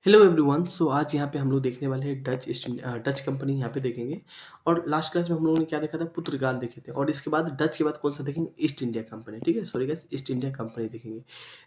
Hello everyone. सो आज यहाँ पे हम लोग देखने वाले हैं डच कंपनी यहाँ पे देखेंगे। और लास्ट क्लास में हम लोगों ने क्या देखा था, पुर्तगाल देखे थे। और इसके बाद डच के बाद कौन सा देखेंगे, ईस्ट इंडिया कंपनी। ठीक है, sorry guys, east India company देखेंगे।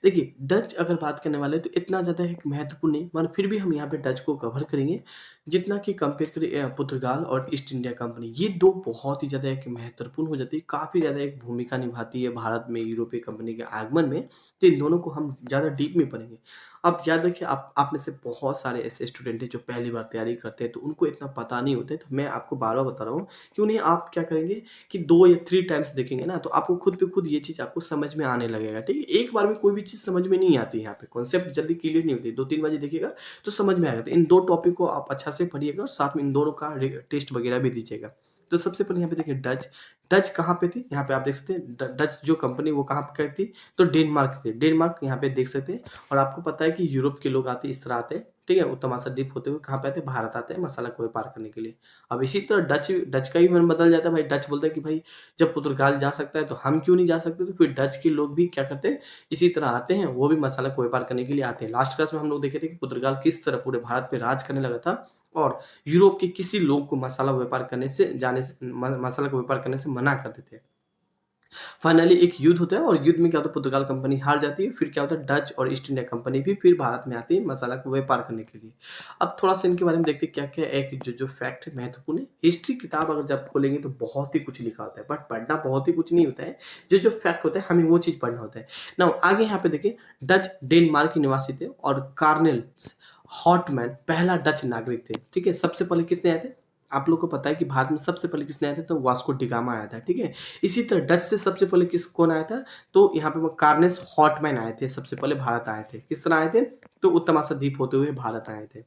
देखिए, डच अगर बात करने वाले हैं तो इतना ज़्यादा एक महत्वपूर्ण नहीं, मगर फिर भी हम यहाँ पे डच को कवर करेंगे जितना कि कंपेयर करें पुर्तगाल और ईस्ट इंडिया कंपनी। ये दो बहुत ही ज़्यादा एक महत्वपूर्ण हो जाती है, काफ़ी ज़्यादा एक भूमिका निभाती है भारत में यूरोपीय कंपनी के आगमन में। तो इन दोनों को हम ज़्यादा डीप में पढ़ेंगे। अब याद रखिए, आप में से बहुत सारे ऐसे स्टूडेंट हैं जो पहली बार तैयारी करते हैं, तो उनको इतना पता नहीं होता है। तो मैं आपको बार-बार बता रहा हूँ कि उन्हें आप क्या करेंगे कि 2 या 3 टाइम्स देखेंगे ना, तो आपको खुद पे खुद ये चीज़ आपको समझ में आने लगेगा, ठीक है? एक बार में कोई भी चीज़ समझ में नहीं आती है, यहाँ पे कॉन्सेप्ट जल्दी क्लियर नहीं होती। 2-3 बार ये देखिएगा तो समझ में आएगा। तो इन 2 टॉपिक को आप अच्छा से पढ़िएगा और साथ में इन दोनों का टेस्ट वगैरह भी दीजिएगा। तो सबसे पहले यहाँ पे देखिए डच। डच कहाँ पे थी? यहाँ पे आप देख सकते हैं डच जो कंपनी वो कहाँ पे थी? तो डेनमार्क थी। डेनमार्क यहाँ पे देख सकते हैं। और आपको पता है कि यूरोप के लोग आते हैं, इस तरह आते हैं, ठीक है? वो तमाशा डीप होते हुए कहाँ पे आते हैं? भारत आते हैं मसाला को व्यापार करने के लिए। अब इसी तरह डच डच का भी मन बदल जाता है भाई। डच बोलता है कि भाई जब पुर्तगाल जा सकता है तो हम क्यों नहीं जा सकते? तो फिर डच के लोग भी क्या करते हैं, इसी तरह आते हैं, वो भी मसाला को व्यापार करने के लिए आते हैं। लास्ट क्लास में हम लोग देखे थे कि पुर्तगाल किस तरह पूरे भारत पे राज करने लगा था और यूरोप के किसी लोग को मसाला व्यापार करने से जाने से मसाला को व्यापार करने से मना करते थे। फाइनली एक युद्ध होता है और युद्ध में क्या होता है, पुर्तगाल कंपनी हार जाती है। फिर क्या होता है, डच और ईस्ट इंडिया कंपनी भी फिर भारत में आती है मसाला को व्यापार करने के लिए। अब थोड़ा सा इनके बारे में देखते हैं क्या क्या एक जो जो फैक्ट है महत्वपूर्ण है। हिस्ट्री किताब अगर जब खोलेंगे तो बहुत ही कुछ लिखा होता है, बट पढ़ना बहुत ही कुछ नहीं होता है। जो जो फैक्ट होता है हमें वो चीज पढ़ना होता है ना। आगे यहाँ पे देखिए, डच डेनमार्क के निवासी थे और कार्नेल हॉटमैन पहला डच नागरिक थे। ठीक है, सबसे पहले किसने आए थे? आप लोग को पता है कि भारत में सबसे पहले किसने आया था? तो वास्को डिगामा आया था। ठीक है, इसी तरह डच से सबसे पहले कौन आया था? तो यहाँ पे वो कार्नेस हॉटमैन आए थे, सबसे पहले भारत आए थे। किस तरह आए थे? तो उत्तम द्वीप होते हुए भारत आए थे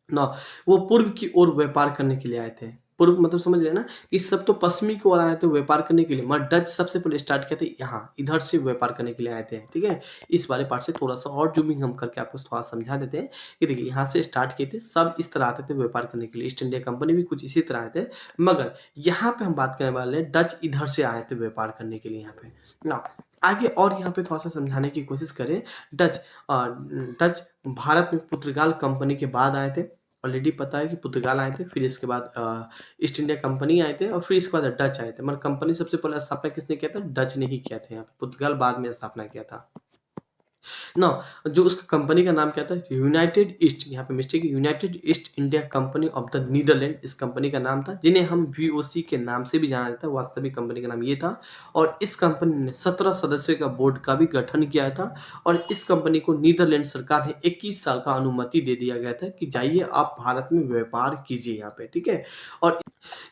ना। वो पूर्व की ओर व्यापार करने के लिए आए थे। पूर्व मतलब समझ रहे हैं ना, कि सब तो पश्चिमी की ओर आए थे व्यापार करने के लिए, मगर डच सबसे पहले स्टार्ट किया था यहाँ, इधर से व्यापार करने के लिए आए थे। ठीक है, इस वाले पार्ट से थोड़ा सा और जूमिंग हम करके आपको थोड़ा समझा देते हैं कि देखिए, यहाँ से स्टार्ट किए थे, सब इस तरह आते थे व्यापार करने के लिए। ईस्ट इंडिया कंपनी भी कुछ इसी तरह आए थे, मगर यहाँ पे हम बात करने वाले हैं डच इधर से आए थे व्यापार करने के लिए यहाँ पे ना। आगे और यहाँ पे थोड़ा सा समझाने की कोशिश करें। डच डच भारत में पुर्तगाल कंपनी के बाद आए थे। ऑलरेडी पता है कि पुर्तगाल आए थे, फिर इसके बाद ईस्ट इंडिया कंपनी आए थे और फिर इसके बाद डच आए थे। मगर कंपनी सबसे पहले स्थापना किसने किया था? डच ने ही किया था। यहाँ पे पुर्तगाल बाद में स्थापना किया था ना। जो उसका कंपनी का नाम क्या था? यूनाइटेड ईस्ट, यहाँ पे mistake, united east India company of the Netherland इस कंपनी का नाम था, जिन्हें हम वीओसी के नाम से भी जाना जाता है। वास्तविक कंपनी का नाम ये था। और इस कंपनी ने 17 सदस्यों का बोर्ड का भी गठन किया था। और इस कंपनी को नीदरलैंड सरकार ने 21 साल का अनुमति दे दिया गया था कि जाइए आप भारत में व्यापार कीजिए यहाँ पे। ठीक है, और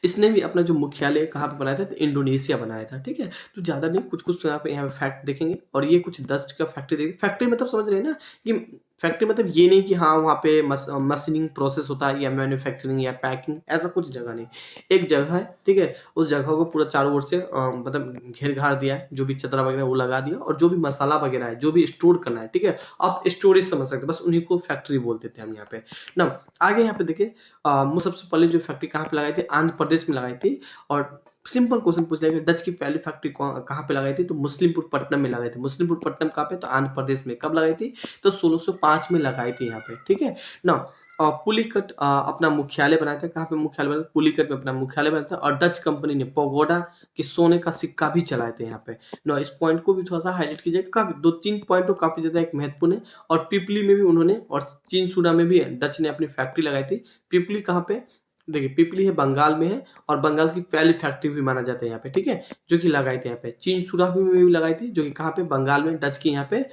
इसने भी अपना जो मुख्यालय कहाँ पे बनाया था? तो इंडोनेशिया बनाया था। ठीक है, तो ज़्यादा नहीं, कुछ-कुछ तो यहाँ पे फैक्ट देखेंगे और ये कुछ 10 का फैक्ट्री देखेंगे। फैक्ट्री मतलब समझ रहे हैं ना, कि फैक्ट्री मतलब ये नहीं कि हाँ, वहाँ पे मशीनिंग प्रोसेस होता है या मैन्युफैक्चरिंग या पैकिंग, ऐसा कुछ जगह नहीं। एक जगह है, ठीक है, उस जगह को पूरा चारों ओर से मतलब घेर-घार दिया है, जो भी चदरा वगैरह वो लगा दिया और जो भी मसाला वगैरह है, जो भी स्टोर करना है, ठीक है, आप स्टोरेज समझ सकते हैं, बस उन्हीं को फैक्ट्री बोलते थे हम यहाँ पे ना। आगे यहाँ पे देखिए, वो सबसे पहले जो फैक्ट्री कहाँ पे लगाई थी? आंध्र प्रदेश में लगाई थी। और सिंपल क्वेश्चन पूछ लिया गया, डच की पहली फैक्ट्री कहाँ पे लगाई थी? तो मुस्लिमपुर पट्टनम में लगाई थी। मुस्लिमपुर पट्टनम कहाँ पे? तो आंध्र प्रदेश में। कब लगाई थी? तो 1605 में लगाई थी यहाँ पे। ठीक है ना। पुलिकट अपना मुख्यालय बनाया था। कहाँ पे मुख्यालय बनाया था? पुलिकट में अपना मुख्यालय बनाया था। और डच कंपनी ने पगोडा के सोने का सिक्का भी चलाए थे यहाँ पे ना। इस पॉइंट को भी थोड़ा सा हाईलाइट कीजिएगा, काफी 2-3 पॉइंट तो काफी ज्यादा एक महत्वपूर्ण है। और पिपली में भी उन्होंने, और चीनसुरा में भी डच ने अपनी फैक्ट्री लगाई थी। पिपली कहाँ पे? देखिए, पिपली है, बंगाल में है और बंगाल की पहली फैक्ट्री भी माना जाता है यहाँ पे। ठीक है, जो कि लगाई थी यहाँ पे। चीनसुरा में भी लगाई थी, जो कि कहाँ पे? बंगाल में। डच की यहाँ पे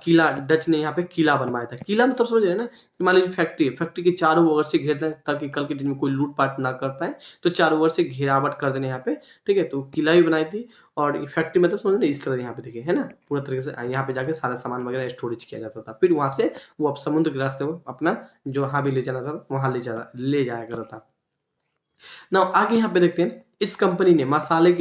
किला, डच ने यहाँ पे किला बनवाया था। किला मतलब समझ रहे हैं ना, कि मान लीजिए फैक्ट्री है, फैक्ट्री के चारों ओर से घेर दें ताकि कल के दिन में कोई लूटपाट ना कर पाए, तो चारों ओर से घेरावट कर देने यहाँ पे। ठीक है, तो किला भी बनाई थी। और फैक्ट्री मतलब समझ रहे हैं, इस तरह यहाँ पे देखिए, है ना, पूरा तरीके से यहाँ पे जाके सारा सामान वगैरह स्टोरेज किया जाता था। फिर वहां से वो अब समुद्र के रास्ते वो अपना जो वहां भी ले जाना था वहां ले जाया करता था ना। आगे यहाँ पे देखते हैं, इस कंपनी ने मसाले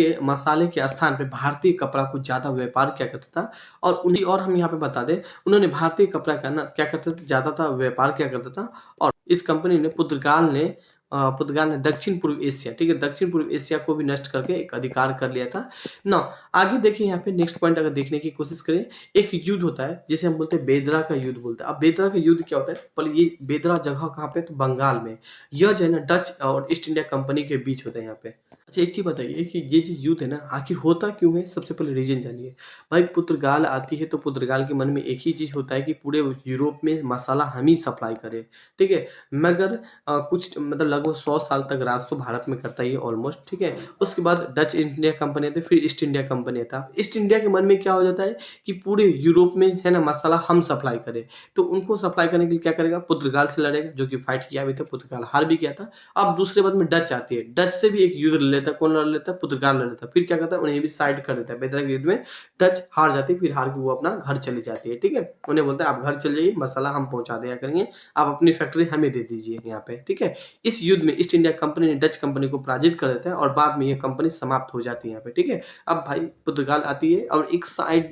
के स्थान पे भारतीय कपड़ा को ज्यादा व्यापार किया करता था। और उन्हीं, और हम यहाँ पे बता दें, उन्होंने भारतीय कपड़ा का ना क्या करते थे, ज्यादा था व्यापार किया करता था। और इस कंपनी ने, पुर्तगाल ने पुर्तगाल ने दक्षिण पूर्व एशिया, ठीक है, दक्षिण पूर्व एशिया को भी नष्ट करके एक अधिकार कर लिया था। ना आगे देखिए यहाँ पे नेक्स्ट पॉइंट अगर देखने की कोशिश करें, एक युद्ध होता है जिसे हम बोलते हैं बेदरा का युद्ध बोलते हैं। अब बेदरा का युद्ध क्या होता है, पर ये बेदरा जगह कहाँ पे, तो बंगाल में। यह जो है ना डच और ईस्ट इंडिया कंपनी के बीच होता है यहाँ पे। अच्छा एक चीज बताइए कि ये जो युद्ध है ना आखिर होता क्यों है, सबसे पहले रीजन जानिए। भाई पुर्तगाल आती है तो पुर्तगाल के मन में एक ही चीज होता है कि पूरे यूरोप में मसाला हम ही सप्लाई करें, ठीक है। मगर कुछ मतलब लगभग 100 साल तक राज तो भारत में करता ही है ऑलमोस्ट, ठीक है। उसके बाद डच इंडिया कंपनी आती है, फिर ईस्ट इंडिया कंपनी आता। ईस्ट इंडिया के मन में क्या हो जाता है कि पूरे यूरोप में है ना मसाला हम सप्लाई करें, तो उनको सप्लाई करने के लिए क्या करेगा, पुर्तगाल से लड़ेगा, जो कि फाइट किया भी था, पुर्तगाल हार भी गया था। अब दूसरे बाद में डच आती है, डच से भी एक युद्ध लड़ लेता है, कौन लड़ लेता है, पुर्तगाल लड़ लेता है। फिर क्या करता है, उन्हें भी साइड कर देता है। बेदरा के युद्ध में डच हार जाती है, फिर हार के वो अपना घर चली जाती है, ठीक है। उन्हें बोलता है आप घर चले जाइए, मसाला हम पहुंचा दिया करेंगे, आप अपनी फैक्ट्री हमें दे दीजिए यहाँ पे, ठीक है। इस युद्ध में ईस्ट इंडिया कंपनी ने डच कंपनी को पराजित कर देता है और बाद में ये कंपनी समाप्त हो जाती है यहाँ पे, ठीक है। अब भाई पुर्तगाल आती है और एक साइड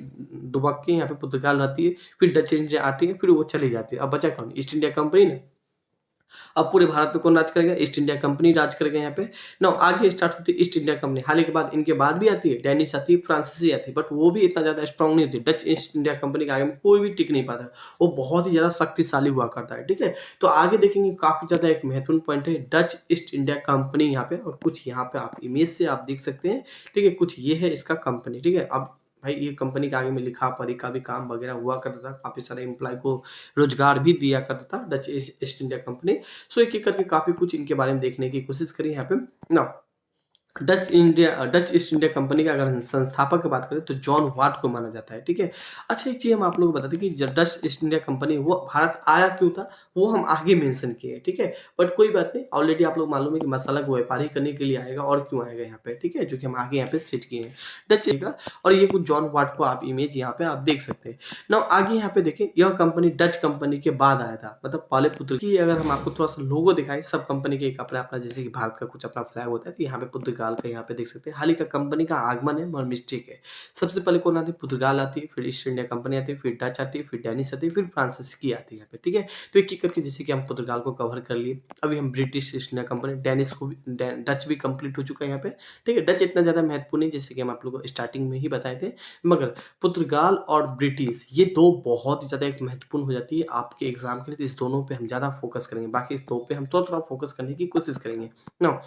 दुबक के यहाँ पे पुर्तगाल रहती है, फिर डच इंडिया आती है, फिर वो चली जाती है। अब बचा कौन, ईस्ट इंडिया कंपनी ने। अब पूरे भारत में कौन राज करेगा, ईस्ट इंडिया कंपनी राज करेगा यहाँ पे। ना आगे स्टार्ट होती है ईस्ट इंडिया कंपनी, हाल के बाद इनके बाद भी आती है, डेनिश आती है, फ्रांसीसी आती है, बट वो भी इतना ज्यादा स्ट्रांग नहीं होती। डच ईस्ट इंडिया कंपनी के आगे में कोई भी टिक नहीं पाता, वो बहुत ही ज्यादा शक्तिशाली हुआ करता है, ठीक है। तो आगे देखेंगे काफी ज्यादा एक महत्वपूर्ण पॉइंट है डच ईस्ट इंडिया कंपनी यहाँ पे, और कुछ यहाँ पे आप इमेज से आप देख सकते हैं, ठीक है। कुछ ये है इसका कंपनी, ठीक है। अब भाई ये कंपनी के आगे में लिखा पढ़ी का भी काम वगैरह हुआ करता था, काफी सारे एम्प्लॉय को रोजगार भी दिया करता था डच ईस्ट इंडिया कंपनी। सो एक एक करके काफी कुछ इनके बारे में देखने की कोशिश करी यहाँ पे ना। डच ईस्ट इंडिया कंपनी का अगर हम संस्थापक की बात करें तो जॉन वाट को माना जाता है, ठीक है। अच्छा एक चीज हम आप लोगों को बताते हैं कि डच ईस्ट इंडिया कंपनी वो भारत आया क्यों था, वो हम आगे मेंशन किए, ठीक है। बट कोई बात नहीं, ऑलरेडी आप लोग मालूम है कि मसाला को व्यापारी करने के लिए आएगा, और क्यों आएगा यहाँ पे, ठीक है, जो कि हम आगे यहाँ पे सेट किए हैं डच का। और ये कुछ जॉन वाट को आप इमेज यहाँ पे आप देख सकते हैं ना। आगे यहाँ पे देखें, यह कंपनी डच कंपनी के बाद आया था, मतलब पहले पुर्तगाल की। अगर हम आपको थोड़ा सा लोगो दिखाएं, सब कंपनी के एक अपना अपना, जैसे कि भारत का कुछ अपना फ्लैग होता है, तो यहाँ पे पुर्तगाल का यहाँ पे देख सकते हैं। हाल ही का कंपनी का आगमन है मगर मिस्टेक है। सबसे पहले कौन आती है, पुर्तगाल आती है, फिर ईस्ट इंडिया कंपनी आती है, फिर डच आती है, फिर डेनिश आती है, फिर फ्रांसीसी आती है यहाँ पे, ठीक है। तो एक एक करके जैसे कि हम पुर्तगाल को कवर कर लिए, अभी हम British east India company, Danish को भी, डच भी कंप्लीट हो चुका है यहाँ पे, ठीक है। डच इतना ज्यादा महत्वपूर्ण नहीं, जैसे कि हम आप लोगों को स्टार्टिंग में ही बताए थे, मगर पुर्तगाल और ब्रिटिश ये दो बहुत ही ज्यादा एक महत्वपूर्ण हो जाती है आपके एग्जाम के लिए। तो इस दोनों पे हम ज्यादा फोकस करेंगे, बाकी इस दो पे हम थोड़ा थोड़ा फोकस करने की कोशिश करेंगे ना।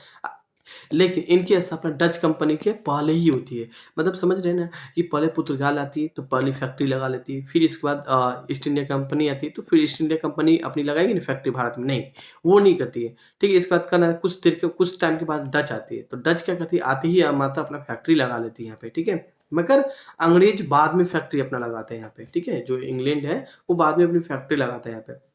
लेकिन इनकी स्थापना डच कंपनी के पहले ही होती है, मतलब समझ रहे हैं ना कि पहले पुर्तगाल आती है तो पहली फैक्ट्री लगा लेती है, फिर इसके बाद ईस्ट इंडिया कंपनी आती है, तो फिर ईस्ट इंडिया कंपनी अपनी लगाएगी ना फैक्ट्री भारत में, नहीं वो नहीं करती है, ठीक है। इसके बाद करना कुछ देर के कुछ टाइम के बाद डच आती है, तो डच क्या करती है, आती ही मात्र अपना फैक्ट्री लगा लेती है यहाँ पे, ठीक है। मगर अंग्रेज बाद में फैक्ट्री अपना लगाते हैं यहाँ पे, ठीक है। जो इंग्लैंड है वो बाद में अपनी फैक्ट्री लगाता है यहाँ पे।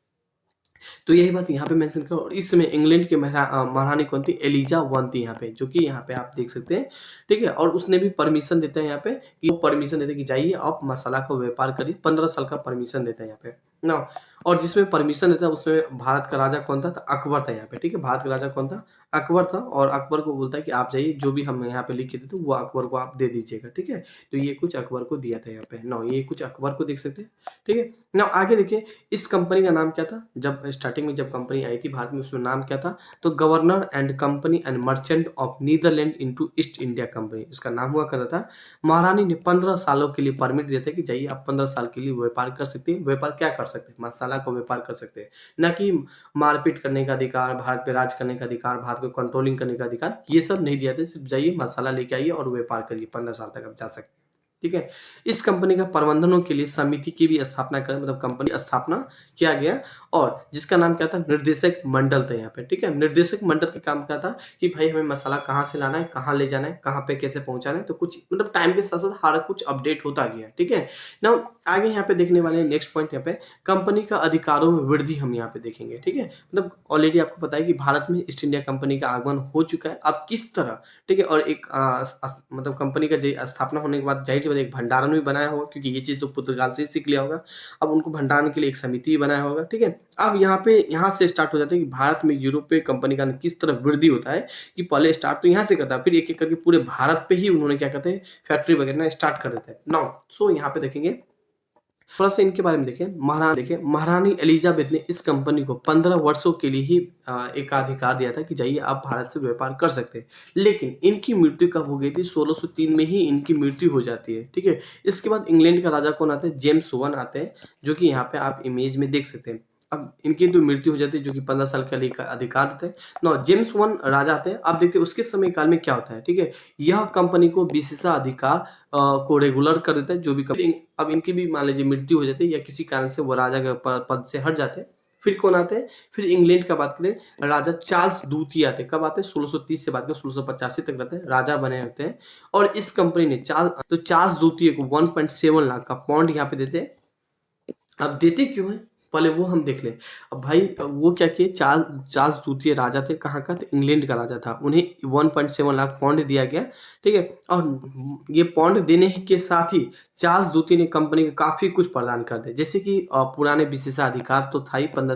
तो यही बात यहाँ पे मेंशन करो। और इस समय इंग्लैंड की महारानी कौन थी, एलिजा वन थी यहाँ पे, जो कि यहाँ पे आप देख सकते हैं, ठीक है। और उसने भी परमिशन देता है यहाँ पे, कि वो परमिशन देते हैं कि जाइए आप मसाला का व्यापार करिए, 15 साल का परमिशन देता है यहाँ पे ना। और जिसमें परमिशन देता है उसमें भारत का राजा कौन था, तो अकबर था यहाँ पे, ठीक है। भारत का राजा कौन था, अकबर था। और अकबर को बोलता है कि आप जाइए, जो भी हम यहाँ पे लिख के देते वो अकबर को आप दे दीजिएगा, ठीक है। तो ये कुछ अकबर को दिया था यहाँ पे ना, ये कुछ अकबर को देख सकते हैं, ठीक है ना। आगे देखिए, इस कंपनी का नाम क्या था, जब स्टार्टिंग में जब कंपनी आई थी भारत में, उसमें नाम क्या था, तो governor and company and merchant of Netherland into east India company उसका नाम हुआ करता था। महारानी ने 15 सालों के लिए परमिट दिया था कि जाइए आप 15 साल के लिए व्यापार कर सकते हैं। व्यापार क्या कर सकते हैं, मसाला का व्यापार कर सकते हैं, ना कि मारपीट करने का अधिकार, भारत पे राज करने का अधिकार, भारत को कंट्रोलिंग करने का अधिकार, ये सब नहीं दिया था। सिर्फ जाइए मसाला लेके आइए और व्यापार करिए, 15 साल तक आप जा सकते हैं, ठीक है। इस कंपनी का प्रबंधनों के लिए समिति की भी स्थापना कर, मतलब कंपनी स्थापना किया गया, और जिसका नाम क्या था, निर्देशक मंडल था यहाँ पे, ठीक है। निर्देशक मंडल का काम क्या था कि भाई हमें मसाला कहाँ से लाना है, कहाँ ले जाना है, कहाँ पे कैसे पहुंचाना है, तो कुछ मतलब टाइम के साथ साथ हर कुछ अपडेट होता गया, ठीक है ना। आगे यहाँ पे देखने वाले नेक्स्ट पॉइंट, यहाँ पे कंपनी का अधिकारों में वृद्धि हम यहाँ पे देखेंगे, ठीक है। मतलब ऑलरेडी आपको पता है कि भारत में ईस्ट इंडिया कंपनी का आगमन हो चुका है, अब किस तरह, ठीक है। और एक मतलब कंपनी का स्थापना होने के बाद जाहिर एक भंडारण भी बनाया होगा, क्योंकि ये चीज तो पुर्तगाल से ही सीख लिया होगा। अब उनको भंडारण के लिए एक समिति भी बनाया होगा, ठीक है। अब यहाँ से स्टार्ट हो जाता है कि भारत में यूरोपीय कंपनी का किस तरह वृद्धि होता है, कि पहले स्टार्ट तो यहाँ से करता है, फिर एक एक करके पूरे भारत पे ही उन्होंने क्या करते हैं, फैक्ट्री वगैरह स्टार्ट कर देते हैं नाउ। सो यहाँ पे देखेंगे थोड़ा सा इनके बारे में महारानी एलिजाबेथ ने इस कंपनी को 15 वर्षों के लिए ही एकाधिकार दिया था कि जाइए आप भारत से व्यापार कर सकते हैं। लेकिन इनकी मृत्यु कब हो गई थी? 1603 में ही इनकी मृत्यु हो जाती है, ठीक है। इसके बाद इंग्लैंड का राजा कौन आता है? जेम्स वन आते हैं, जो कि यहाँ पे आप इमेज में देख सकते हैं। अब इनकी तो मृत्यु हो जाती है, जो कि 15 साल के लिए अधिकार देते हैं। नो, जेम्स वन राजा आते हैं। अब देखते हैं उसके समय काल में क्या होता है, ठीक है। यह कंपनी को विशेषाधिकार को रेगुलर कर देता है, जो भी कंपनी। अब इनकी भी मान लीजिए मृत्यु हो जाती है या किसी कारण से वो राजा के पद से हट जाते हैं। फिर कौन आते हैं? फिर इंग्लैंड का बात करें, राजा चार्ल्स द्वितीय आते हैं। कब आते हैं? 1630 से बात करें 1685 तक रहते हैं, राजा बने रहते हैं। और इस कंपनी ने चार्ल्स द्वितीय को 1.7 लाख का पौंड यहाँ पे देते हैं। अब देते क्यों है पहले वो हम देख लें। अब भाई वो क्या किए, चार्ल्स द्वितीय राजा थे, कहाँ का? तो इंग्लैंड का राजा था। उन्हें 1.7 लाख पौंड दिया गया, ठीक है। और ये पौंड देने के साथ ही चार्ल्स द्वितीय ने कंपनी को काफी कुछ प्रदान कर दिया, जैसे कि पुराने विशेषाधिकार तो था ही, 15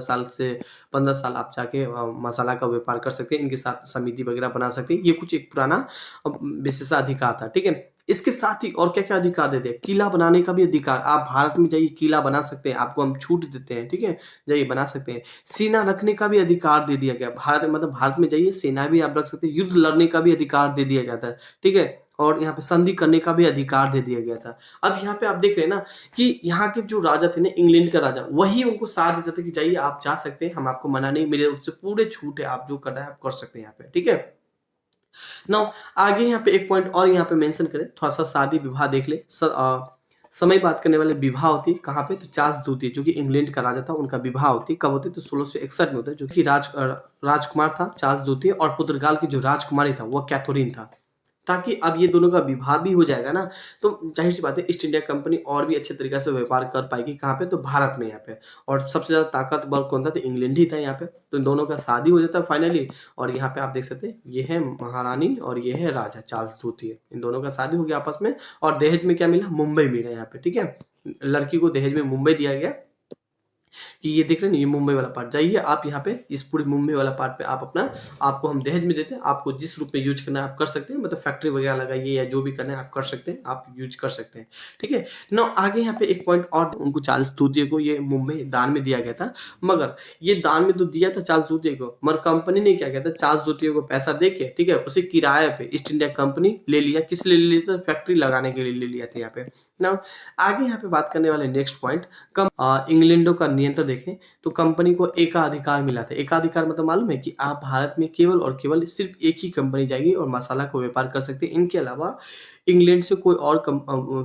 साल आप जाके मसाला का व्यापार कर सकते हैं, इनके साथ समिति वगैरह बना सकते हैं। ये कुछ एक पुराना विशेषाधिकार था, ठीक है। इसके साथ ही और क्या क्या अधिकार देते हैं? किला बनाने का भी अधिकार, आप भारत में जाइए किला बना सकते हैं, आपको हम छूट देते हैं, ठीक है, जाइए बना सकते हैं। सेना रखने का भी अधिकार दे दिया गया, भारत में जाइए सेना भी आप रख सकते हैं, युद्ध लड़ने का भी अधिकार दे दिया जाता है, ठीक है। और यहाँ पे संधि करने का भी अधिकार दे दिया गया था। अब यहाँ पे आप देख रहे हैं ना कि यहाँ के जो राजा थे ना, इंग्लैंड का राजा, वही उनको साथ देता था कि जाइए आप जा सकते हैं, हम आपको मना नहीं, मेरे उससे पूरे छूट है, आप जो करना है आप कर सकते हैं यहाँ पे, ठीक है। नाउ आगे यहाँ पे एक पॉइंट और यहाँ पे मेंशन करें, थोड़ा सा शादी विवाह देख ले। समय बात करने वाले विवाह होती है कहाँ पे? तो चार्ल्स द्वितीय जो कि इंग्लैंड का राजा था, उनका विवाह होती है। कब होती है? तो 1661 में होता है, जो कि राजकुमार था चार्ल्स द्वितीय, और पुर्तगाल की जो राजकुमारी था वो कैथोरीन था। ताकि अब ये दोनों का विवाह भी हो जाएगा ना, तो जाहिर सी बात है ईस्ट इंडिया कंपनी और भी अच्छे तरीके से व्यापार कर पाएगी। कहाँ पे? तो भारत में यहाँ पे। और सबसे ज्यादा ताकतवर कौन था? तो इंग्लैंड ही था यहाँ पे। तो इन दोनों का शादी हो जाता है फाइनली। और यहाँ पे आप देख सकते हैं, ये है महारानी और ये है राजा चार्ल्स द्वितीय, इन दोनों का शादी हो गया आपस में। और दहेज में क्या मिला? मुंबई मिला यहाँ पे, ठीक है। लड़की को दहेज में मुंबई दिया गया कि ये देख रहे हैं ना, ये मुंबई वाला पार्ट, जाइए आप यहाँ पे इस पूरे मुंबई वाला पार्ट पे आप अपना, आपको हम दहेज में देते हैं, आपको जिस रूप में यूज करना है आप कर सकते हैं, मतलब फैक्ट्री वगैरह लगाइए या जो भी करना है आप कर सकते हैं, आप यूज कर सकते हैं, ठीक है ना। आगे यहाँ पे एक पॉइंट और, उनको चार्ल्स द्वितीय को ये मुंबई दान में दिया गया था, मगर ये दान में तो दिया था चार्ल्स द्वितीय को, मगर कंपनी ने क्या किया था, चार्ल्स द्वितीय को पैसा दे के, ठीक है, उसे किराए पे ईस्ट इंडिया कंपनी ले लिया। किस लिए ले लिया था? फैक्ट्री लगाने के लिए ले लिया था यहाँ पे ना। आगे यहाँ पे बात करने वाले नेक्स्ट पॉइंट, इंग्लैंडों का नियंत्रण देखें तो कंपनी को एकाधिकार मिला था। एकाधिकार मतलब मालूम है कि आप भारत में केवल और केवल सिर्फ एक ही कंपनी जाएगी और मसाला को व्यापार कर सकते हैं, इनके अलावा इंग्लैंड से कोई और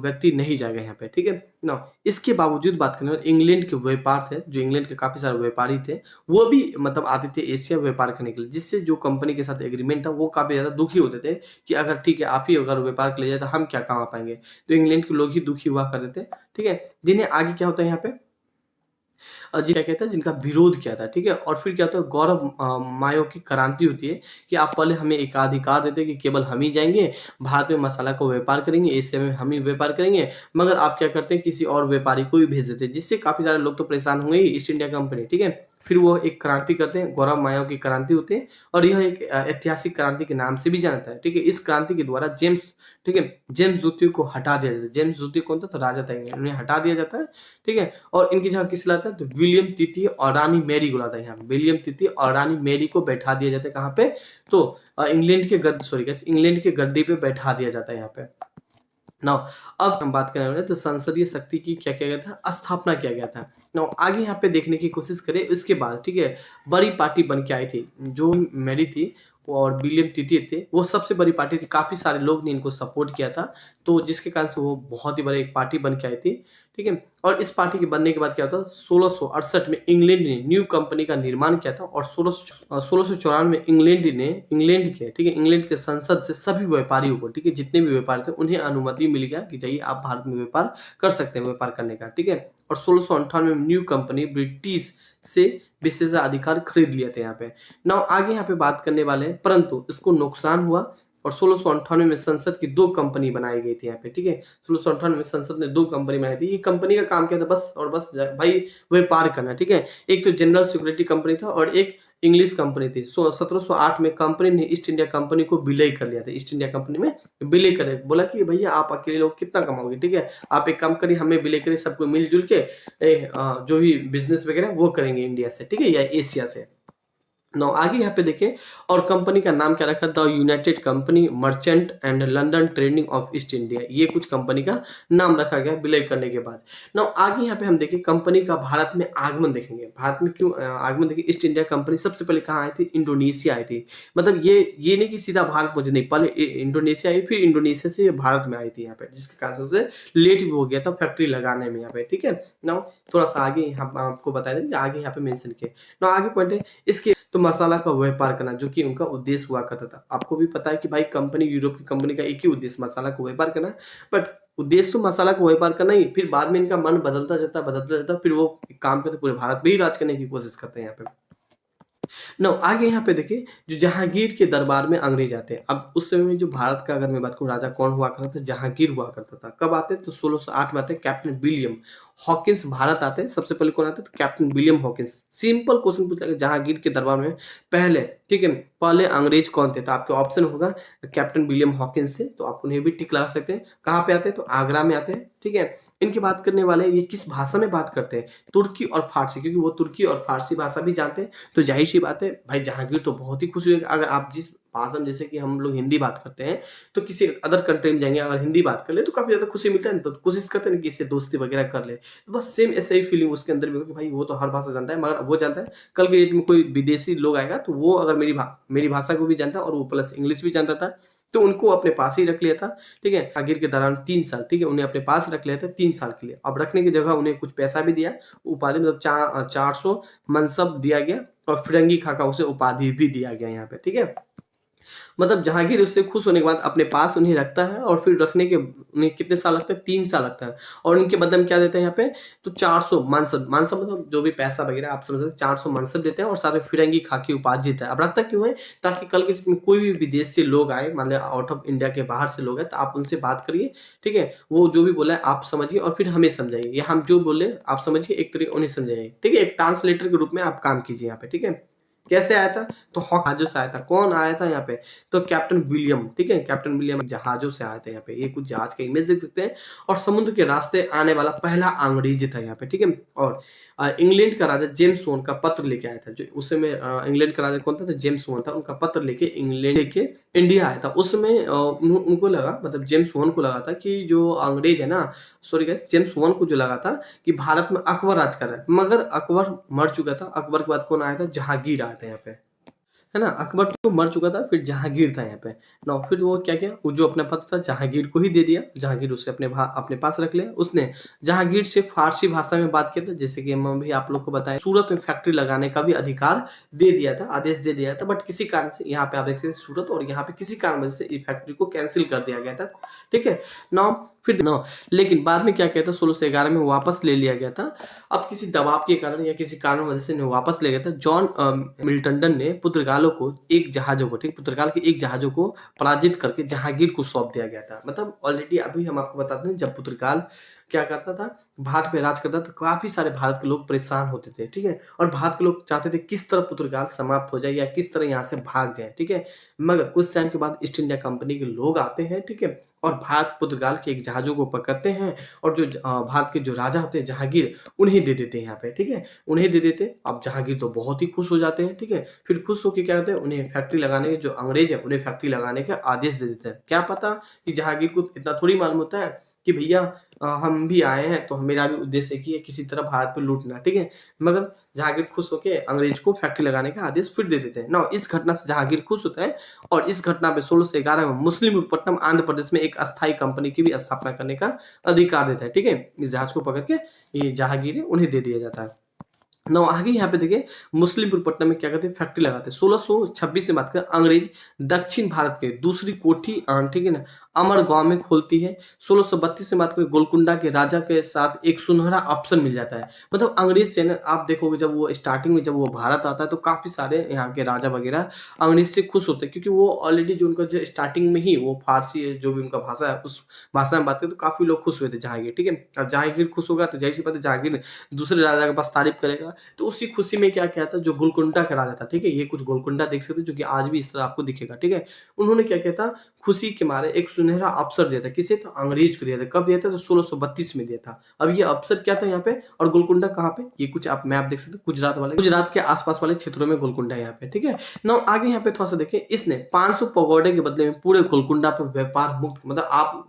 व्यक्ति नहीं जाएगा यहाँ पे, ठीक है ना। इसके बावजूद बात करने वाले इंग्लैंड के व्यापार थे, जो इंग्लैंड के काफी सारे व्यापारी थे, वो भी मतलब आते थे एशिया व्यापार करने के लिए, जिससे जो कंपनी के साथ एग्रीमेंट था वो काफी ज्यादा दुखी होते थे कि अगर ठीक है आप ही अगर व्यापार के लिए जाए तो हम क्या कमा पाएंगे। तो इंग्लैंड के लोग ही दुखी हुआ करते थे, ठीक है। जिन्हें आगे क्या होता है यहाँ पे, जी क्या कहता है, जिनका विरोध किया था, ठीक है। और फिर क्या होता है, गौरव मायों की क्रांति होती है कि आप पहले हमें एकाधिकार देते हैं कि केवल हम ही जाएंगे भारत में मसाला को व्यापार करेंगे, एशिया में हम ही व्यापार करेंगे, मगर आप क्या करते हैं, किसी और व्यापारी को भी भेज देते हैं, जिससे काफी सारे लोग तो परेशान होंगे ही, ईस्ट इंडिया कंपनी, ठीक है। फिर वो एक क्रांति करते हैं, गौरव मायों की क्रांति होती है, और यह एक ऐतिहासिक क्रांति के नाम से भी जानता है, ठीक है। इस क्रांति के द्वारा जेम्स, ठीक है, जेम्स द्वितीय को हटा दिया जाता है। जेम्स द्वितीय कौन था? तो राजा था, उन्हें हटा दिया जाता है, ठीक है। और इनकी जगह किस लाता है? तो विलियम तृतीय और रानी मैरी को लाता है यहाँ पे। विलियम तृतीय और रानी मैरी को बैठा दिया जाता है कहाँ पे? तो इंग्लैंड के गद्दी पे बैठा दिया जाता है यहाँ पे। नाउ अब हम बात करें तो संसदीय शक्ति की क्या किया गया था, स्थापना किया गया था। नाउ आगे यहाँ पे देखने की कोशिश करें, इसके बाद ठीक है बड़ी पार्टी बन के आई थी, जो मैरी थी और विलियम तृतीय थे, वो सबसे बड़ी पार्टी थी, काफी सारे लोग ने इनको सपोर्ट किया था, तो जिसके कारण से वो बहुत ही बड़ी एक पार्टी बन के आई थी, ठीक है। और इस पार्टी के बनने के बाद क्या होता, 1668 में इंग्लैंड ने न्यू कंपनी का निर्माण किया था, और 1694 में इंग्लैंड के, ठीक है, इंग्लैंड के संसद से सभी व्यापारियों को, ठीक है, जितने भी व्यापारी थे उन्हें अनुमति मिल गया कि जाइए आप भारत में व्यापार कर सकते हैं, व्यापार करने का, ठीक है। और 1658 में न्यू कंपनी ब्रिटिश से विशेषाधिकार खरीद लिया था यहाँ पे। नाउ आगे यहाँ पे बात करने वाले हैं, परंतु इसको नुकसान हुआ और 1698 में संसद की 2 कंपनी बनाई गई थी यहाँ पे, ठीक है। 1698 में संसद ने 2 कंपनी बनाई थी। ये कंपनी का काम क्या था, बस और बस भाई व्यापार करना, ठीक है। एक तो जनरल सिक्योरिटी कंपनी था और एक इंग्लिश कंपनी थी। 1708 में कंपनी ने ईस्ट इंडिया कंपनी को विलय कर लिया था। ईस्ट इंडिया कंपनी में विलय करे, बोला कि भैया आप अकेले लोग कितना कमाओगे, ठीक है, आप एक काम करिए, हमें विलय करिए, सबको मिलजुल के जो भी बिजनेस वगैरह वो करेंगे इंडिया से, ठीक है, या एशिया से। नो आगे यहाँ पे देखें, और कंपनी का नाम क्या रखा, the United company merchant and London trading of east India, ये कुछ कंपनी का नाम रखा गया विलय करने के बाद। नो आगे यहाँ पे हम देखें कंपनी का भारत में आगमन देखेंगे। भारत में क्यों आगमन देखें, ईस्ट इंडिया कंपनी सबसे पहले कहाँ आई थी, इंडोनेशिया आई थी। मतलब ये नहीं कि सीधा भारत पहुंची, नहीं, पहले इंडोनेशिया आई, फिर इंडोनेशिया से भारत में आई थी यहाँ पे, जिसके कारण से लेट भी हो गया था फैक्ट्री लगाने में यहाँ पे, ठीक है। नो थोड़ा सा आगे यहाँ आपको बता दें, आगे यहाँ पे मेंशन किया। नो आगे पॉइंट है इसके, तो मसाला का व्यापार करना, जो कि उनका उद्देश्य हुआ करता था। आपको भी पता है कि भाई कंपनी, यूरोप की कंपनी का एक ही उद्देश्य मसाला को व्यापार करना, बट उद्देश्य तो मसाला को व्यापार करना ही, फिर बाद में इनका मन बदलता जाता, फिर वो काम करते पूरे भारत में ही राज करने की कोशिश करते हैं यहाँ पे। नो आगे यहाँ पे देखिए, जो जहांगीर के दरबार में अंग्रेज आते हैं। अब उस समय में जो भारत का अगर मैं बात करूँ, राजा कौन हुआ करता था, जहांगीर हुआ करता था। कब आते हैं, तो 1608 में आते हैं। कैप्टन विलियम हॉकिंस भारत आते हैं। सबसे पहले कौन आते हैं, तो captain William Hawkins. Simple question पूछ लगे, जहांगीर के दरबार में पहले, ठीक है, पहले अंग्रेज कौन थे, तो आपके ऑप्शन होगा कैप्टन विलियम हॉकिंस थे, तो आप उन्हें भी टिक लगा सकते हैं। कहाँ पे आते हैं, तो आगरा में आते हैं, ठीक है। इनकी बात करने वाले, ये किस भाषा में बात करते हैं, तुर्की और फारसी, क्योंकि वो तुर्की और फारसी भाषा भी जानते हैं। तो जाहिर सी बात है भाई, जहांगीर तो बहुत ही खुश हुए अगर आप जिस भाषा में, जैसे कि हम लोग हिंदी बात करते हैं, तो किसी अदर कंट्री में जाएंगे अगर हिंदी बात कर ले तो काफी ज्यादा खुशी मिलता है, तो कोशिश करते हैं कि इससे दोस्ती वगैरह कर ले। तो बस सेम ऐसे ही फीलिंग उसके अंदर भी हो कि भाई वो तो हर भाषा जानता है, मगर वो जानता है कल के डेट में कोई विदेशी लोग आएगा तो वो अगर मेरी भाषा को भी जानता है और वो प्लस इंग्लिश भी जानता था, तो उनको अपने पास ही रख लिया था, ठीक है। आखिर के दौरान 3 साल, ठीक है, उन्हें अपने पास रख लिया था 3 साल के लिए। अब रखने की जगह उन्हें कुछ पैसा भी दिया, उपाधि मतलब 400 मनसब दिया गया, और फिरंगी खाका उसे उपाधि भी दिया गया यहाँ पे, ठीक है। मतलब जहांगीर उससे खुश होने के बाद अपने पास उन्हें रखता है, और फिर रखने के उन्हें कितने साल लगते हैं, 3 साल लगता है। और उनके बदले में क्या देते हैं यहाँ पे, तो 400 मानसब, मतलब जो भी पैसा वगैरह आप समझ सकते हैं, 400 मानसब देते हैं, और साथ में फिरंगी खाकी उपाधि देता है। अब रखता क्यों है, ताकि कल के दिन में कोई भी विदेश से लोग आए, मान लिया आउट ऑफ इंडिया के बाहर से लोग आए, तो आप उनसे बात करिए, ठीक है, वो जो भी बोला है आप समझिए, और फिर हमें समझाइए, या हम जो बोले आप समझिए, एक तरीके उन्हें समझाइए, ठीक है। एक ट्रांसलेटर के रूप में आप काम कीजिए यहाँ पे, ठीक है। कैसे आया था, तो जहाजों से आया था। कौन आया था यहाँ पे, तो कैप्टन विलियम, ठीक है, कैप्टन विलियम जहाजों से आया था यहाँ पे। ये कुछ जहाज का इमेज देख सकते हैं, और समुद्र के रास्ते आने वाला पहला अंग्रेज था यहाँ पे, ठीक है। और इंग्लैंड का राजा जेम्स वन का पत्र लेके आया था, जो उस समय इंग्लैंड का राजा कौन था, तो जेम्स वन था। उनका पत्र लेके इंग्लैंड लेके इंडिया आया था। उस समय उनको लगा, मतलब जेम्स वन को लगा था कि जो अंग्रेज है ना, सॉरी गाइस, जेम्स वन को जो लगा था कि भारत में अकबर राज कर रहा है, मगर अकबर मर चुका था। अकबर के बाद कौन आया था, जहांगीर आया था यहाँ पे, है ना। अकबर तो मर चुका था, फिर जहांगीर था यहाँ पे ना। फिर वो क्या किया, वो जो अपना पत्र था जहांगीर को ही दे दिया। जहांगीर उसे अपने पास रख लिया। उसने जहांगीर से फारसी भाषा में बात किया था, जैसे कि हम भी आप लोग को बताया, सूरत में फैक्ट्री लगाने का भी अधिकार दे दिया था, आदेश दे दिया था। बट किसी कारण से यहाँ पे आप देख सकते हैं सूरत, और यहाँ पे किसी कारण वजह से इस फैक्ट्री को कैंसिल कर दिया गया था, ठीक है ना। फिर ना, लेकिन बाद में क्या किया था, 1611 में वापस ले लिया गया था। अब किसी दबाव के कारण या किसी कारण वजह से वापस ले गया था। जॉन मिल्टन ने पुर्तगालों को एक जहाजों को, ठीक, पुर्तगाल के एक जहाजों को पराजित करके जहांगीर को सौंप दिया गया था। मतलब ऑलरेडी अभी हम आपको बताते हैं, जब पुर्तगाल क्या करता था, भारत पे राज करता था, काफी सारे भारत के लोग परेशान होते थे, ठीक है। और भारत के लोग चाहते थे किस तरह पुर्तगाल समाप्त हो जाए, या किस तरह यहाँ से भाग जाए, ठीक है। मगर कुछ टाइम के बाद ईस्ट इंडिया कंपनी के लोग आते हैं, ठीक है, और भारत पुर्तगाल के एक जहाजों को पकड़ते हैं, और जो भारत के जो राजा होते हैं जहांगीर, उन्हें दे देते हैं यहाँ पे, ठीक है, उन्हें दे देते हैं। अब जहांगीर तो बहुत ही खुश हो जाते हैं, ठीक है। फिर खुश होकर क्या करते हैं, उन्हें फैक्ट्री लगाने के, जो अंग्रेज है उन्हें फैक्ट्री लगाने का आदेश दे देते हैं। क्या पता कि जहांगीर को इतना थोड़ी मालूम होता है कि भैया हम भी आए हैं, तो मेरा भी उद्देश्य है कि किसी तरह भारत पे लूटना, ठीक है। मगर जहांगीर खुश होकर अंग्रेज को फैक्ट्री लगाने का आदेश फिर दे देते हैं ना। इस घटना से जहांगीर खुश होता है, और इस घटना पे 1611 में मुस्लिम विशाखापट्टनम आंध्र प्रदेश में एक अस्थायी कंपनी की भी स्थापना करने का अधिकार देता है, ठीक है। इस जहाज को पकड़ के ये जहांगीर है उन्हें दे दिया जाता है। ना आगे यहाँ पे देखिए मुस्लिमपुर पट्टनम में क्या करते हैं, फैक्ट्री लगाते हैं। 1626 में बात करें, अंग्रेज दक्षिण भारत के दूसरी कोठी ठीक है ना, अमर गांव में खोलती है। 1632 में बात करें, गोलकुंडा के राजा के साथ एक सुनहरा अवसर मिल जाता है। मतलब अंग्रेज से ना, आप देखोगे जब वो स्टार्टिंग में जब वो भारत आता है तो काफी सारे यहाँ के राजा वगैरह अंग्रेज से खुश होते हैं, क्योंकि वो ऑलरेडी जो उनका जो स्टार्टिंग में ही वो फारसी है, जो भी उनका भाषा है उस भाषा में बात करें तो काफी लोग खुश हुए थे जहांगीर। ठीक है, अब जहांगीर खुश होगा तो जाहिर सी बात है जहांगीर दूसरे राजा के पास तारीफ करेगा। तो उसी खुशी में क्या किया था, जो गोलकुंडा का राजा था, ठीक है, ये कुछ गोलकुंडा देख सकते हो जो कि आज भी इस तरह आपको दिखेगा। ठीक है, उन्होंने क्या किया था, खुशी के मारे एक सुनहरा अवसर दिया था। किसे? तो अंग्रेज को दिया था। कब दिया था? तो 1632 में दिया था। अब ये अवसर क्या था यहाँ पे, और गोलकुंडा कहाँ पे, ये कुछ आप मैप देख सकते हो, गुजरात वाले, गुजरात के आसपास वाले क्षेत्रों में गोलकुंडा है यहाँ पे। ठीक है, ना आगे यहाँ पे थोड़ा सा देखिए, इसने 500 पगोडे के बदले में पूरे गोलकुंडा पर व्यापार मुक्त, मतलब आप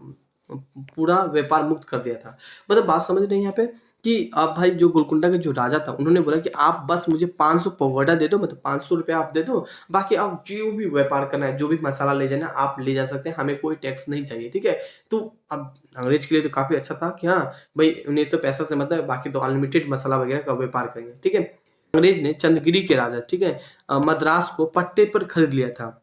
पूरा व्यापार मुक्त कर दिया था। मतलब बात समझ रहे हैं यहाँ पे कि अब भाई जो गोलकुंडा के जो राजा था, उन्होंने बोला कि आप बस मुझे 500 पगोडा दे दो, मतलब 500 रुपया आप दे दो, बाकी आप जो भी व्यापार करना है, जो भी मसाला ले जाना है आप ले जा सकते हैं, हमें कोई टैक्स नहीं चाहिए। ठीक है, तो अब अंग्रेज के लिए तो काफी अच्छा था कि हाँ भाई उन्हें तो पैसा से मतलब है, बाकी तो अनलिमिटेड मसाला वगैरह का व्यापार करेंगे। ठीक है, अंग्रेज ने चंद्रगिरी के राजा, ठीक है, मद्रास को पट्टे पर खरीद लिया था,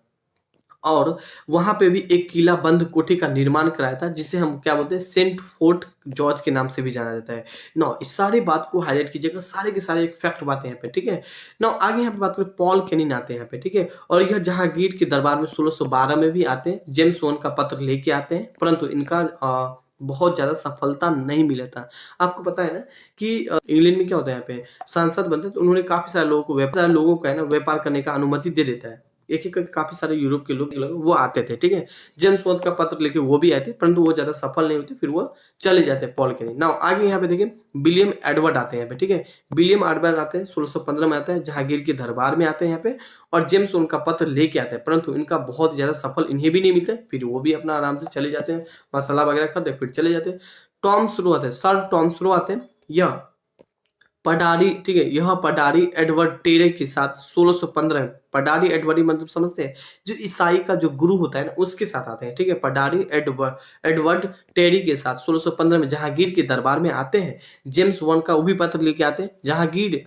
और वहां पे भी एक किला बंद कोठी का निर्माण कराया था, जिसे हम क्या बोलते हैं, सेंट फोर्ट जॉर्ज के नाम से भी जाना जाता है। नौ इस सारी बात को हाईलाइट कीजिएगा, सारे के सारे एक फैक्ट बातें यहाँ पे। ठीक है, नौ आगे यहाँ पे बात करें, पॉल कैनिन आते हैं यहाँ पे। ठीक है, और यह जहांगीर के दरबार में 1612 में भी आते हैं, जेम्स वन का पत्र लेके आते हैं, परंतु इनका बहुत ज्यादा सफलता नहीं मिला था। आपको पता है ना कि इंग्लैंड में क्या होता है, यहाँ पे सांसद बनते हैं तो उन्होंने काफी सारे लोगों को है ना व्यापार करने का अनुमति दे देता है। एक एक करके काफी सारे यूरोप के लोग वो आते थे। ठीक है, जेम्स वॉन का पत्र लेके वो भी आए थे, परंतु वो ज्यादा सफल नहीं होते, फिर वो चले जाते हैं पॉल कैनिंग। नाउ आगे यहाँ पे देखिए, विलियम एडवर्ड आते हैं यहाँ पे। ठीक है, विलियम एडवर्ड आते हैं 1615 में, आते हैं जहांगीर के दरबार में आते हैं यहाँ पे, और जेम्स वॉन का पत्र लेके आते हैं, परंतु इनका बहुत ज्यादा सफल इन्हें भी नहीं मिलता है, फिर वो भी अपना आराम से चले जाते हैं, मसाला वगैरह करते हैं फिर चले जाते हैं। टॉम स्रो आते हैं, सर टॉम स्रो आते हैं, यह पडारी, ठीक है, यह पडारी एडवर्ड टेरे के साथ 1615 में, पडारी एडवर्ड मतलब समझते हैं, जो ईसाई का जो गुरु होता है ना उसके साथ आते हैं। ठीक है, पडारी एडवर्ड टेरी के साथ 1615 में जहांगीर के दरबार में आते हैं। जेम्स वन का वो भी पत्र लेके आते हैं, जहांगीर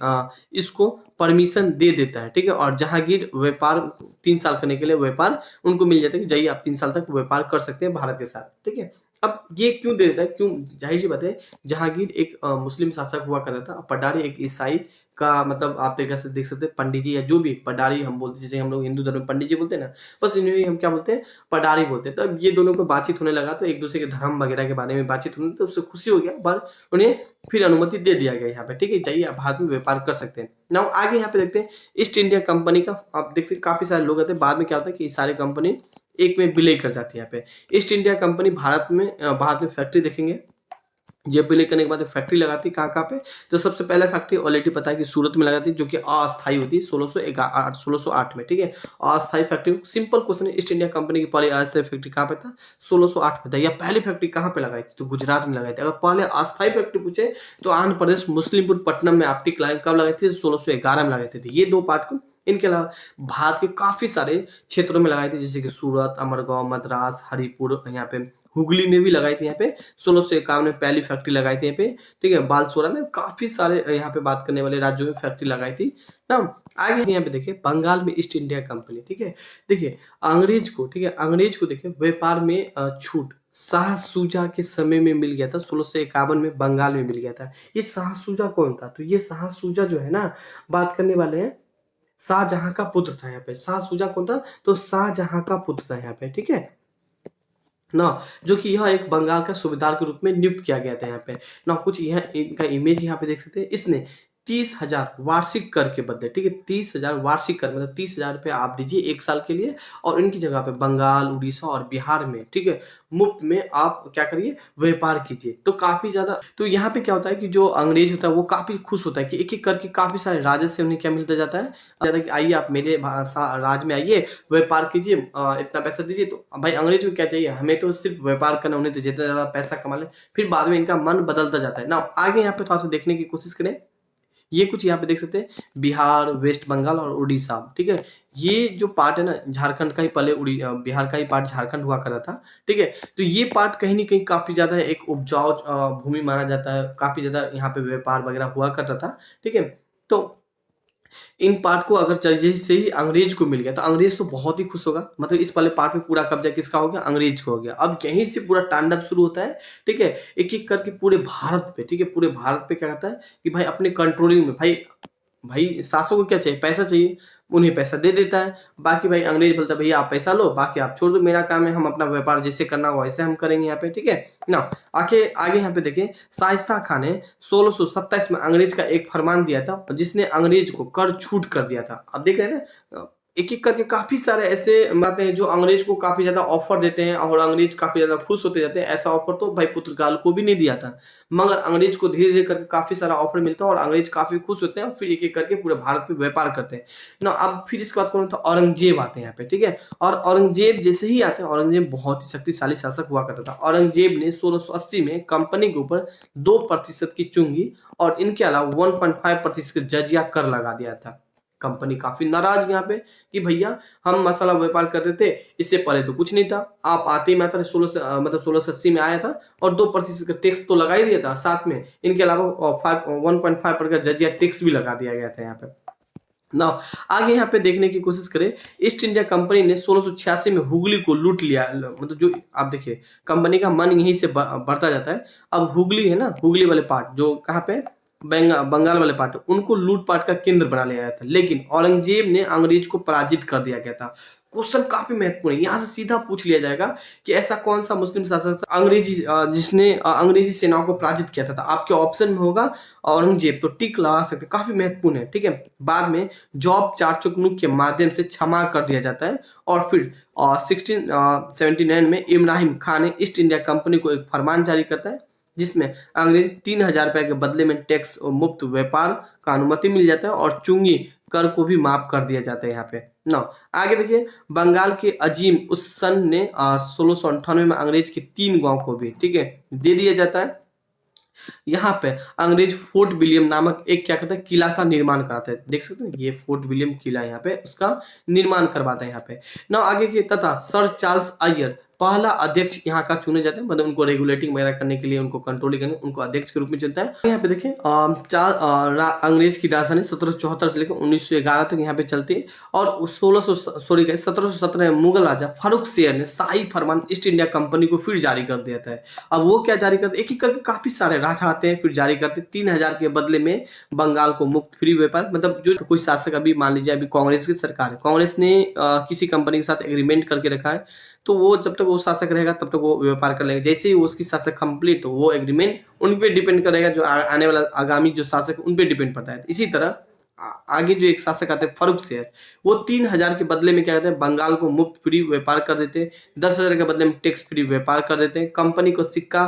इसको परमिशन दे देता है। ठीक है, और जहांगीर व्यापार 3 साल करने के लिए व्यापार उनको मिल जाता है कि जाइए आप 3 साल तक व्यापार कर सकते हैं भारत के साथ। ठीक है, अब ये क्यों दे देता है, क्यों, जाहिर सी बात है, जहांगीर एक मुस्लिम शासक हुआ करता था, पडारी एक ईसाई का, मतलब आप तरीके से देख सकते हैं पंडित जी, या जो भी पडारी हम बोलते हैं, जैसे हम लोग हिंदू धर्म में पंडित जी बोलते हैं ना, बस इन्हें हम क्या बोलते हैं, पडारी बोलते हैं। तो अब ये दोनों को बातचीत होने लगा, तो एक दूसरे के धर्म वगैरह के बारे में बातचीत होने, तो उससे खुशी हो गया, पर उन्हें फिर अनुमति दे दिया गया यहाँ पे। ठीक है, जाइए आप भारत में व्यापार कर सकते हैं। नाउ आगे यहाँ पे देखते हैं ईस्ट इंडिया कंपनी का, आप देखते हैं काफी सारे लोग आते हैं, बाद में क्या होता है कि सारी कंपनी एक में विलय कर जाती है यहाँ पे। ईस्ट इंडिया कंपनी भारत में फैक्ट्री देखेंगे, जब विलय करने के बाद फैक्ट्री लगाती है, कहाँ कहाँ पे, तो सबसे पहला फैक्ट्री ऑलरेडी पता है कि सूरत में लगाती है, जो कि अस्थायी होती है 1608 में। ठीक है, अस्थायी फैक्ट्री, सिंपल क्वेश्चन है, ईस्ट इंडिया कंपनी की पहली अस्थायी फैक्ट्री कहाँ पे था, 1608 में था। या पहली फैक्ट्री कहाँ पे लगाई थी, तो गुजरात में लगाई थी। अगर पहले अस्थायी फैक्ट्री पूछे तो आंध्र प्रदेश मुस्लिमपुर पट्टनम में ऑप्टिक लाइन कब लगाई थी, 1611 में लगाई थी। ये दो पार्ट को, इनके अलावा भारत के काफी सारे क्षेत्रों में लगाई थी, जैसे कि सूरत, अमरगांव, मद्रास, हरिपुर, यहाँ पे हुगली में भी लगाई थी यहाँ पे, 1651 में पहली फैक्ट्री लगाई थी यहाँ पे। ठीक है, बालसोरा में, काफी सारे यहाँ पे बात करने वाले राज्यों में फैक्ट्री लगाई थी ना। आगे यहाँ पे देखिए, बंगाल में ईस्ट इंडिया कंपनी। ठीक है, देखिए अंग्रेज को, ठीक है, अंग्रेज को देखिए व्यापार में छूट शाह सूजा के समय में मिल गया था, 1651 में बंगाल में मिल गया था। ये शाह सूजा कौन था, तो ये शाह सूजा जो है ना, बात करने वाले हैं, शाहजहां का पुत्र था यहाँ पे। शाह सूजा कौन था, तो शाहजहां का पुत्र था यहाँ पे। ठीक है ना, जो कि यह एक बंगाल का सूबेदार के रूप में नियुक्त किया गया था यहाँ पे ना। कुछ यह इनका इमेज यहाँ पे देख सकते हैं। इसने 30,000 वार्षिक कर के बदले, ठीक है, 30,000 वार्षिक कर, मतलब 30,000 रुपये आप दीजिए 1 साल के लिए, और इनकी जगह पे बंगाल, उड़ीसा और बिहार में, ठीक है, मुफ्त में आप क्या करिए, व्यापार कीजिए। तो काफी ज्यादा, तो यहाँ पे क्या होता है कि जो अंग्रेज होता है वो काफी खुश होता है कि एक एक करके काफी सारे राजस्व से उन्हें क्या मिलता जाता है, ज्यादा कि आइए आप मेरे राज में आइए, व्यापार कीजिए, इतना पैसा दीजिए। तो भाई अंग्रेज को क्या चाहिए, हमें तो सिर्फ व्यापार करना, उन्हें तो जितना ज्यादा पैसा कमा ले। फिर बाद में इनका मन बदलता जाता है ना। आगे यहाँ पे थोड़ा सा देखने की कोशिश करें, ये कुछ यहाँ पे देख सकते हैं, बिहार, वेस्ट बंगाल और उड़ीसा। ठीक है, ये जो पार्ट है ना, झारखंड का ही पहले बिहार का ही पार्ट झारखंड हुआ करता था। ठीक है, तो ये पार्ट कहीं ना कहीं काफी ज्यादा एक उपजाऊ भूमि माना जाता है, काफी ज्यादा यहाँ पे व्यापार वगैरह हुआ करता था। ठीक है, तो इन पार्ट को अगर जैसे ही अंग्रेज को मिल गया तो अंग्रेज तो बहुत ही खुश होगा, मतलब इस वाले पार्ट में पूरा कब्जा किसका हो गया, अंग्रेज को हो गया। अब यहीं से पूरा तांडव शुरू होता है, ठीक है, एक एक करके पूरे भारत पे, ठीक है, पूरे भारत पे क्या करता है कि भाई अपने कंट्रोलिंग में, भाई भाई शासक को क्या चाहिए, पैसा चाहिए, उन्हें पैसा दे देता है। बाकी भाई अंग्रेज बोलता है भैया आप पैसा लो, बाकी आप छोड़ दो, मेरा काम है, हम अपना व्यापार जैसे करना हो वैसे हम करेंगे यहाँ पे, ठीक है ना। आगे आगे यहाँ पे देखें, शाइस्ता खान ने 1627 में अंग्रेज का एक फरमान दिया था जिसने अंग्रेज को कर छूट कर दिया था। अब देख रहे हैं ना, एक एक करके काफी सारे ऐसे बातें हैं जो अंग्रेज को काफी ज्यादा ऑफर देते हैं और अंग्रेज काफी ज्यादा खुश होते जाते हैं। ऐसा ऑफर तो भाई पुर्तगाल को भी नहीं दिया था, मगर अंग्रेज को धीरे धीरे करके काफी सारा ऑफर मिलता है और अंग्रेज काफी खुश होते हैं और फिर एक एक करके पूरे भारत पे व्यापार करते हैं ना। अब फिर इसके बाद कौन था, औरंगजेब आते हैं यहाँ पे, ठीक है। और औरंगजेब जैसे ही आते हैं, औरंगजेब बहुत ही शक्तिशाली शासक हुआ करता था। औरंगजेब ने 1680 में कंपनी के ऊपर 2% की चुंगी और इनके अलावा 1.5% जजिया कर लगा दिया था। कंपनी काफी नाराज यहाँ पे कि भैया हम मसाला व्यापार करते थे, इससे पहले तो कुछ नहीं था, आप आते ही मात्र 1680 में आया था और 2% का टैक्स तो लगा ही दिया था, साथ में इनके अलावा 1.5% का जजिया टैक्स भी लगा दिया गया था यहाँ पे ना। आगे यहाँ पे देखने की कोशिश करें, ईस्ट इंडिया कंपनी ने 1686 में हुगली को लूट लिया, मतलब जो आप देखिए कंपनी का मन यहीं से बढ़ता जाता है। अब हुगली है ना, हुगली वाले पार्ट जो कहाँ पे बंगाल वाले पार्ट, उनको लूटपाट का केंद्र बना लिया गया था, लेकिन औरंगजेब ने अंग्रेज को पराजित कर दिया गया था। क्वेश्चन काफी महत्वपूर्ण है, यहाँ से सीधा पूछ लिया जाएगा कि ऐसा कौन सा मुस्लिम शासक था अंग्रेजी जिसने अंग्रेजी सेनाओं को पराजित किया था। आपके ऑप्शन में होगा औरंगजेब, तो टिक लगा सकते, काफी महत्वपूर्ण है, ठीक है। बाद में जॉब चारचुकनुक के माध्यम से क्षमा कर दिया जाता है और फिर 1679 में इब्राहिम खान ने ईस्ट इंडिया कंपनी को एक फरमान जारी करता है जिसमें अंग्रेज 3000 रुपए के बदले में टैक्स और मुक्त व्यापार का अनुमति मिल जाता है और चुंगी कर को भी माफ कर दिया जाता है यहाँ पे ना। आगे देखिए, बंगाल के अजीम उस सन ने 1698 में अंग्रेज के 3 गांव को भी, ठीक है, दे दिया जाता है। यहाँ पे अंग्रेज फोर्ट विलियम नामक एक क्या करता है, किला का निर्माण कराते हैं, देख सकते हैं ये फोर्ट विलियम किला यहाँ पे उसका निर्माण करवाता है यहाँ पे ना। आगे के तथा सर चार्ल्स आयर पहला अध्यक्ष यहाँ का चुने जाते हैं, मतलब उनको रेगुलेटिंग वगैरह करने के लिए, उनको कंट्रोलिंग करने, उनको अध्यक्ष के रूप में चुनता है। यहाँ पे देखें अंग्रेज की राजधानी 1774 से लेकर 1911 तक यहाँ पे चलती है और 1717 में मुगल राजा फारूक शेर ने शाही फरमान ईस्ट इंडिया कंपनी को फिर जारी कर दिया था। अब वो क्या जारी करते, एक एक करके काफी सारे राजा आते हैं फिर जारी करते, 3000 के बदले में बंगाल को मुक्त फ्री व्यापार, मतलब जो कोई शासक, अभी मान लीजिए अभी कांग्रेस की सरकार है, कांग्रेस ने किसी कंपनी के साथ एग्रीमेंट करके रखा है, तो वो जब तक वो शासक रहेगा तब तक वो व्यापार कर लेगा। जैसे ही उसकी शासक कंप्लीट, तो वो एग्रीमेंट उन पे डिपेंड करेगा, जो आने वाला आगामी जो शासक उन पे डिपेंड पड़ता है। इसी तरह आगे जो एक शासक आते हैं फारूक शेर, वो 3000 के बदले में क्या कहते हैं, बंगाल को मुफ्त फ्री व्यापार कर देते हैं, 10,000 के बदले में टैक्स फ्री व्यापार कर देते हैं। कंपनी को सिक्का,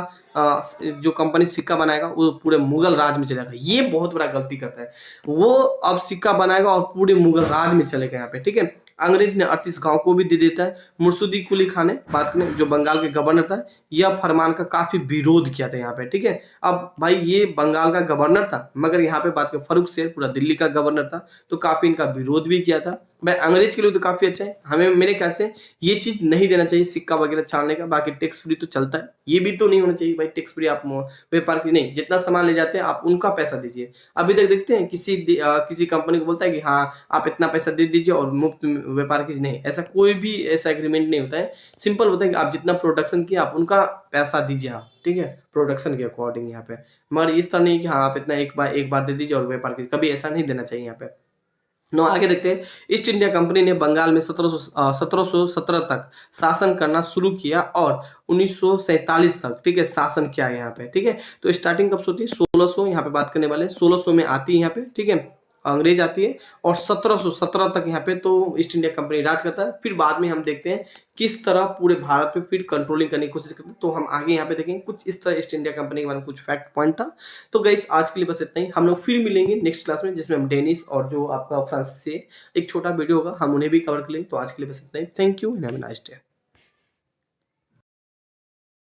जो कंपनी सिक्का बनाएगा वो पूरे मुगल राज में चलेगा। ये बहुत बड़ा गलती करता है, वो अब सिक्का बनाएगा और पूरे मुगल राज में चलेगा यहाँ पे, ठीक है। अंग्रेज ने 38 गांव को भी दे देता है। मुर्शुदी कुली खान ने बात करें, जो बंगाल के गवर्नर था, यह फरमान का काफी विरोध किया था यहाँ पे, ठीक है। अब भाई ये बंगाल का गवर्नर था, मगर यहाँ पे बात करें फारूक शेर पूरा दिल्ली का गवर्नर था, तो काफी इनका विरोध भी किया था। भाई अंग्रेज के लिए तो काफी अच्छा है, हमें मेरे ख्याल से ये चीज नहीं देना चाहिए सिक्का वगैरह छाड़ने का। बाकी टैक्स फ्री तो चलता है, ये भी तो नहीं होना चाहिए भाई टैक्स फ्री, आप व्यापार की नहीं, जितना सामान ले जाते हैं आप उनका पैसा दीजिए। अभी तक देखते हैं किसी कंपनी को बोलता है कि हाँ आप इतना पैसा दे दीजिए और मुफ्त व्यापार की, नहीं, ऐसा कोई भी ऐसा एग्रीमेंट नहीं होता है। सिंपल होता है कि आप जितना प्रोडक्शन किया आप उनका पैसा दीजिए आप, ठीक है, प्रोडक्शन के अकॉर्डिंग यहाँ पे। मगर इस तरह नहीं कि हाँ आप इतना एक बार दे दीजिए और व्यापार की, कभी ऐसा नहीं देना चाहिए यहाँ पे। नो आगे देखते हैं, ईस्ट इंडिया कंपनी ने बंगाल में 1717 तक शासन करना शुरू किया और 1947 तक, ठीक है, शासन किया यहाँ पे, ठीक है। तो स्टार्टिंग कब से होती है, 1600 यहाँ पे बात करने वाले, 1600 में आती है यहाँ पे, ठीक है, अंग्रेज आती है और 1717 तक यहाँ पे तो ईस्ट इंडिया कंपनी राज करता है। फिर बाद में हम देखते हैं किस तरह पूरे भारत पे फिर कंट्रोलिंग करने की कोशिश करते हैं, तो हम आगे यहाँ पे देखेंगे कुछ इस तरह ईस्ट इंडिया कंपनी के बारे में कुछ फैक्ट पॉइंट था। तो गाइस आज के लिए बस इतना ही, हम लोग फिर मिलेंगे नेक्स्ट क्लास में जिसमें हम डेनिस और जो आपका फ्रांस से एक छोटा वीडियो होगा हम उन्हें भी कवर कर लेंगे। तो आज के लिए बस इतना ही, thank you and have a nice day.